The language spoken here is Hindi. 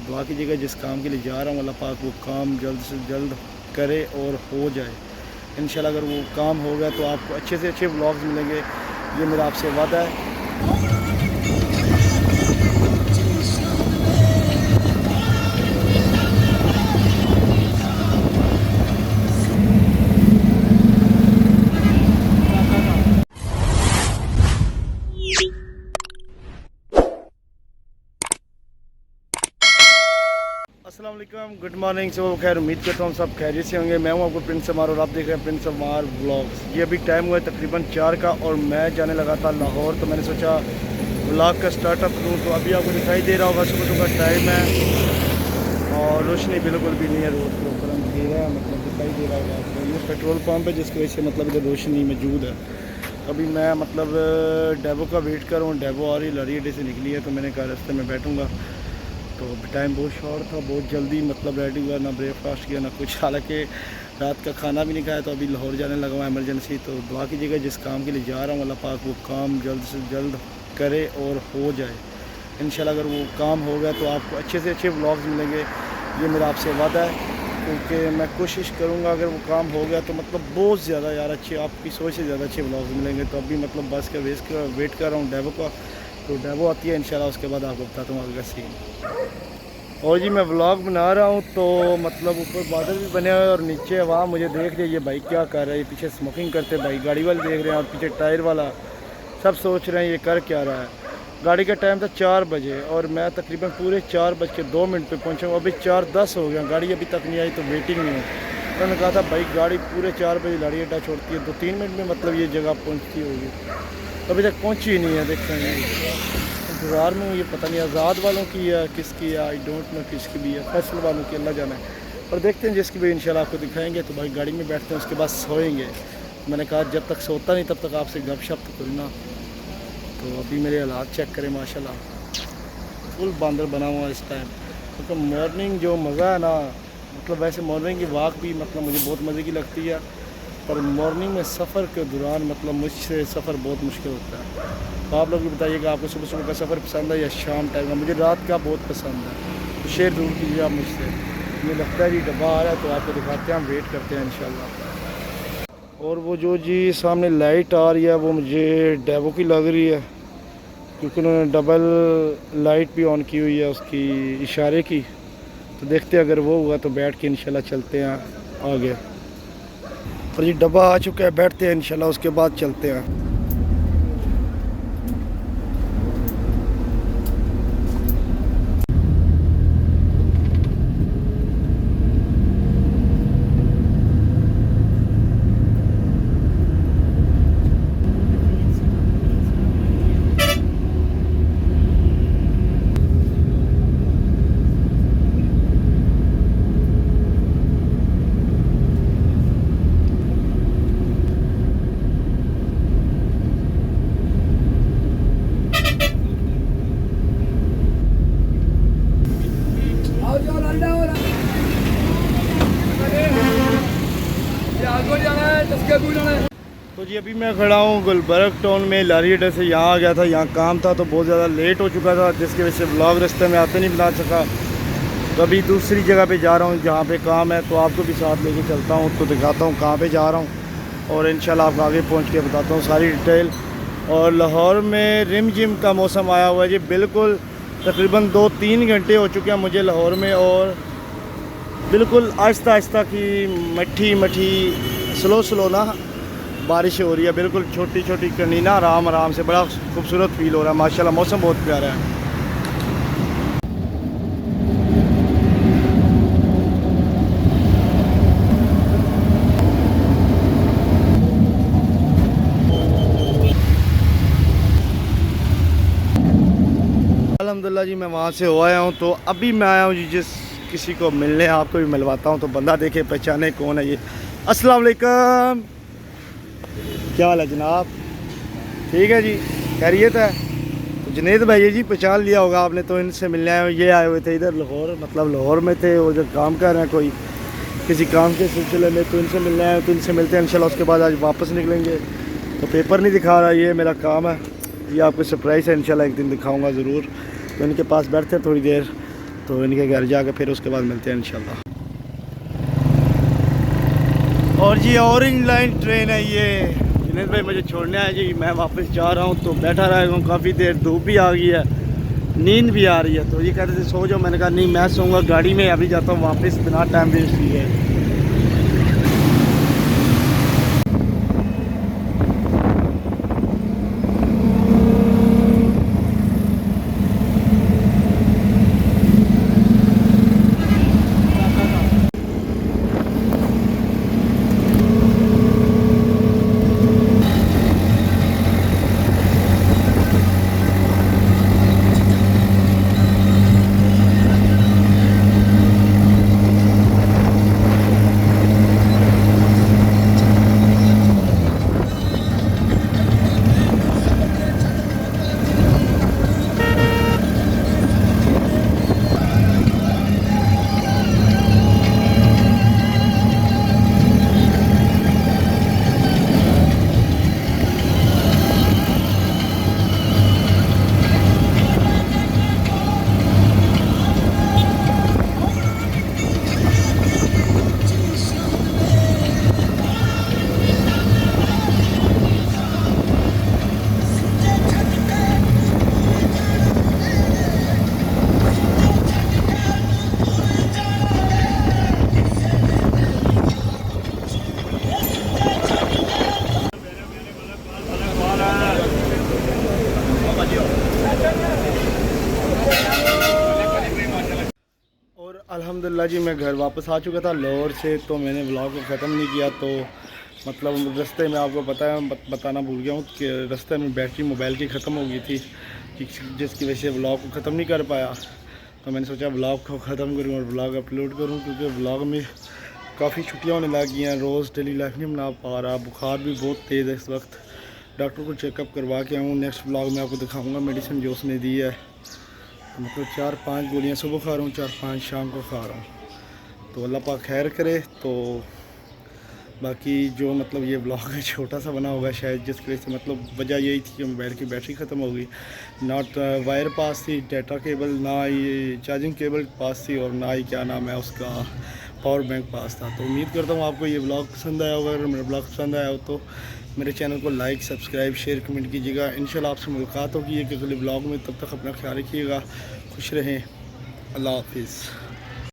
दुआ कीजिएगा। जिस काम के लिए जा रहा हूँ अल्लाह पाक वो काम जल्द से जल्द करे और हो जाए इंशाल्लाह। अगर वो काम हो गया तो आपको अच्छे से अच्छे व्लॉग्स मिलेंगे, ये मेरा आपसे वादा है। अस्सलाम वालेकुम, गुड मॉर्निंग। सब खैर, उम्मीद करता हूँ सब खैरियत से होंगे। मैं हूँ आपको प्रिंस अमार और आप देख रहे हैं प्रिंस अमार व्लॉग्स। ये अभी टाइम हुआ है तकरीबन 4 का और मैं जाने लगा था लाहौर, तो मैंने सोचा व्लॉग का स्टार्टअप करूँ। तो अभी आपको दिखाई दे रहा होगा सुबह सुबह टाइम है और रोशनी बिल्कुल भी नहीं है, रोड के ऊपर अंधेरा है, मतलब दिखाई दे रहा होगा आपको। ये पेट्रोल पंप है जिसकी वजह से मतलब इधर रोशनी मौजूद है। अभी मैं मतलब डेबो का वेट कर रहा हूँ। डेबो आ रही लड़ी अड्डे से निकली है, तो मैंने कहा रास्ते में बैठूँगा। तो टाइम बहुत शॉर्ट था, बहुत जल्दी मतलब रेडी हुआ, ना ब्रेकफास्ट किया ना कुछ। हालांकि रात का खाना भी नहीं खाया, तो अभी लाहौर जाने लगा हुआ एमरजेंसी। तो दुआ कीजिएगा, जिस काम के लिए जा रहा हूँ अल्लाह पाक वो काम जल्द से जल्द करे और हो जाए इंशाल्लाह। अगर वो काम हो गया तो आपको अच्छे से अच्छे व्लॉग्स मिलेंगे, ये मेरा आपसे वादा है। क्योंकि मैं कोशिश करूँगा अगर वो काम हो गया तो मतलब बहुत ज़्यादा यार अच्छे, आपकी सोच से ज़्यादा अच्छे व्लॉग्स मिलेंगे। तो अभी मतलब बस का वेट कर रहा हूँ डेबो का। तो डेबो आती है इंशाल्लाह, उसके बाद आपको बताता हूँ आगे का सीन। और जी मैं व्लॉग बना रहा हूँ तो मतलब ऊपर बादल भी बने हुए और नीचे वहाँ मुझे देख रही है ये भाई क्या कर रहा है। पीछे स्मोकिंग करते भाई गाड़ी वाले देख रहे हैं और पीछे टायर वाला, सब सोच रहे हैं ये कर क्या रहा है। गाड़ी का टाइम था 4 बजे और मैं तकरीबन पूरे 4:02 पे पहुँचा हूँ। अभी 4:10 हो गया, गाड़ी अभी तक नहीं आई, तो वेटिंग में हूँ। तो मैंने कहा था भाई गाड़ी पूरे 4 बजे लाड़ी अड्डा छोड़ती है, तो 3 मिनट में मतलब ये जगह पहुँचती होगी, तो अभी तक पहुँची ही नहीं है। देखते हैं इंतज़ार में हूँ, ये पता नहीं आज़ाद वालों की या किसकी है, आई डोंट नो किसकी भी है, फैसल वालों की, अल्लाह जाना है। और देखते हैं जिसकी भी इंशाल्लाह आपको दिखाएंगे। तो भाई गाड़ी में बैठते हैं, उसके बाद सोएंगे। मैंने कहा जब तक सोता नहीं तब तक आपसे गपशप तो करना। तो अभी मेरे हालात चेक करें, माशाल्लाह फुल बांदर बना हुआ इस टाइम। क्योंकि मॉर्निंग जो मज़ा है ना, मतलब वैसे मॉर्निंग की वॉक भी मतलब मुझे बहुत मज़े की लगती है, पर मॉर्निंग में सफ़र के दौरान मतलब मुझसे सफ़र बहुत मुश्किल होता है। तो आप लोग भी बताइए कि आपको सुबह सुबह का सफ़र पसंद है या शाम टाइम का। मुझे रात का बहुत पसंद है, तो शेयर ज़रूर कीजिए आप मुझसे। मुझे लगता है जी डब्बा आ रहा है, तो आपको दिखाते हैं, हम वेट करते हैं इंशाल्लाह। और वो जो जी सामने लाइट आ रही है वो मुझे डेबो की लग रही है, क्योंकि उन्होंने डबल लाइट भी ऑन की हुई है उसकी इशारे की। तो देखते हैं अगर वो हुआ तो बैठ के इंशाल्लाह चलते हैं आगे। और जी डब्बा आ चुका है, बैठते हैं इंशाल्लाह, उसके बाद चलते हैं। तो जी अभी मैं खड़ा हूँ गुलबर्ग टाउन में, लारी अड्डे से यहाँ आ गया था, यहाँ काम था तो बहुत ज़्यादा लेट हो चुका था, जिसकी वजह से व्लॉग रास्ते में आते नहीं बना सका। तो अभी दूसरी जगह पे जा रहा हूँ जहाँ पे काम है, तो आपको भी साथ लेके चलता हूँ, तो दिखाता हूँ कहाँ पे जा रहा हूँ और इंशाल्लाह आपको आगे पहुँच के बताता हूँ सारी डिटेल। और लाहौर में रिम झिम का मौसम आया हुआ है जी, बिल्कुल तकरीबन 2-3 घंटे हो चुके हैं मुझे लाहौर में, और बिल्कुल आहिस्ता आहिस्ता की मट्ठी मट्ठी स्लो ना बारिश हो रही है, बिल्कुल छोटी छोटी कनीना, आराम आराम से, बड़ा खूबसूरत फील हो रहा है माशाल्लाह। मौसम बहुत प्यारा है। अल्हम्दुलिल्लाह जी मैं वहाँ से हो आया हूँ। तो अभी मैं आया हूँ जी जिस किसी को मिलने, आपको भी मिलवाता हूँ, तो बंदा देखे पहचाने कौन है ये। अस्सलाम वालेकुम, क्या हाल है जनाब? ठीक है जी, खैरियत है? तो जुनेद भाई है जी, पहचान लिया होगा आपने, तो इनसे मिलने आए। ये आए हुए थे इधर लाहौर, मतलब लाहौर में थे, वो जो काम कर रहे हैं कोई किसी काम के सिलसिले में, तो इनसे मिलने आए। तो इनसे मिलते हैं इंशाल्लाह, उसके बाद आज वापस निकलेंगे। तो पेपर नहीं दिखा रहा, ये मेरा काम है, ये आपको सरप्राइज़ है, इंशाल्लाह एक दिन दिखाऊँगा ज़रूर। तो इनके पास बैठते हैं थोड़ी देर, तो इनके घर जाकर फिर उसके बाद मिलते हैं इंशाल्लाह। और जी ऑरेंज लाइन ट्रेन है ये, जिनेश भाई मुझे छोड़ने आया जी, मैं वापस जा रहा हूँ। तो बैठा रहा हूँ काफ़ी देर, धूप भी आ गई है, नींद भी आ रही है। तो ये कह रहे थे सो जाओ, मैंने कहा नहीं मैं सोऊंगा गाड़ी में, अभी जाता हूँ वापस बिना टाइम वेस्ट किए। और अल्हम्दुलिल्लाह जी मैं घर वापस आ चुका था लाहौर से। तो मैंने व्लॉग को ख़त्म नहीं किया, तो मतलब रास्ते में आपको बताना भूल गया हूँ कि रास्ते में बैटरी मोबाइल की ख़त्म हो गई थी, जिसकी वजह से व्लॉग को ख़त्म नहीं कर पाया। तो मैंने सोचा व्लॉग को ख़त्म करूँ और व्लॉग अपलोड करूँ, क्योंकि व्लॉग में काफ़ी छुट्टियाँ होने लगी हैं, रोज़ डेली लाइफ नहीं बना पा रहा। बुखार भी बहुत तेज़ है इस वक्त, डॉक्टर को चेकअप करवा के आऊँ। नेक्स्ट व्लॉग में आपको दिखाऊँगा मेडिसिन जो उसने दी है। मतलब 4-5 गोलियाँ सुबह खा रहा हूँ, 4-5 शाम को खा रहा हूँ। तो अल्लाह पाक खैर करे। तो बाकी जो मतलब ये ब्लॉग है छोटा सा बना होगा शायद, जिसकी वजह से मतलब वजह यही थी कि मोबाइल की बैटरी ख़त्म हो गई, नॉट वायर पास थी, डाटा केबल ना ही चार्जिंग केबल पास थी, और ना ही क्या नाम है उसका पावर बैंक पास था। तो उम्मीद करता हूँ आपको ये ब्लॉग पसंद आया होगा। अगर मेरा ब्लॉग पसंद आया हो तो मेरे चैनल को लाइक, सब्सक्राइब, शेयर, कमेंट कीजिएगा। इंशाल्लाह आपसे मुलाकात होगी एक अगले ब्लॉग में। तब तक अपना ख्याल रखिएगा, खुश रहें, अल्लाह हाफिज़।